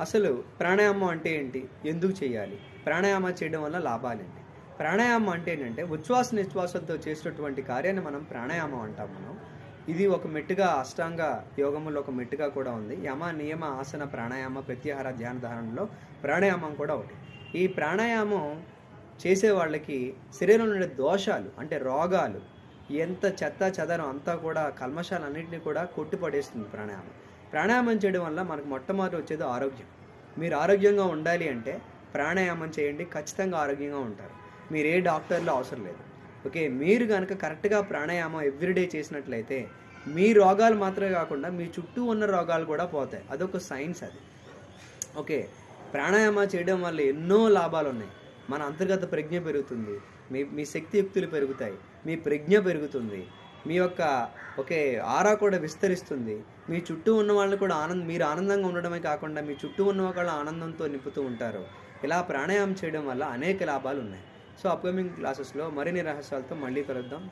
అసలు ప్రాణాయామం అంటే ఏంటి? ఎందుకు చేయాలి? ప్రాణాయామం చేయడం వల్ల లాభాలేంటి? ప్రాణాయామం అంటే ఏంటంటే ఉచ్ఛ్వాస నిశ్వాసంతో చేసేటటువంటి కార్యాన్ని మనం ప్రాణాయామం అంటాం మనం. ఇది ఒక మెట్టుగా అష్టాంగ యోగములో ఒక మెట్టుగా కూడా ఉంది. యమ, నియమ, ఆసన, ప్రాణాయామ, ప్రత్యాహార, ధ్యాన ధారణలో ప్రాణాయామం కూడా ఒకటి. ఈ ప్రాణాయామం చేసే వాళ్ళకి శరీరంలో ఉండే దోషాలు అంటే రోగాలు ఎంత చెత్తా చెదారం అంతా కూడా కల్మషాలన్నింటినీ కూడా కొట్టిపడేస్తుంది ప్రాణాయామం. ప్రాణాయామం చేయడం వల్ల మనకు మొట్టమొదటి వచ్చేది ఆరోగ్యం. మీరు ఆరోగ్యంగా ఉండాలి అంటే ప్రాణాయామం చేయండి, ఖచ్చితంగా ఆరోగ్యంగా ఉంటారు. మీరు ఏ డాక్టర్లు అవసరం లేదు. ఓకే, మీరు కనుక కరెక్ట్గా ప్రాణాయామం ఎవ్రీడే చేసినట్లయితే మీ రోగాలు మాత్రమే కాకుండా మీ చుట్టూ ఉన్న రోగాలు కూడా పోతాయి. అదొక సైన్స్ అది. ఓకే, ప్రాణాయామం చేయడం వల్ల ఎన్నో లాభాలు ఉన్నాయి. మన అంతర్గత ప్రజ్ఞ పెరుగుతుంది, మీ శక్తియుక్తులు పెరుగుతాయి, మీ ప్రజ్ఞ పెరుగుతుంది, మీ యొక్క ఒకే ఆరా కూడా విస్తరిస్తుంది. మీ చుట్టూ ఉన్న వాళ్ళని కూడా మీరు ఆనందంగా ఉండడమే కాకుండా మీ చుట్టూ ఉన్న వాళ్ళు ఆనందంతో నింపుతూ ఉంటారు. ఇలా ప్రాణాయామం చేయడం వల్ల అనేక లాభాలు ఉన్నాయి. సో అప్కమింగ్ క్లాసెస్లో మరిన్ని రహస్యాలతో మళ్ళీ కలుద్దాం.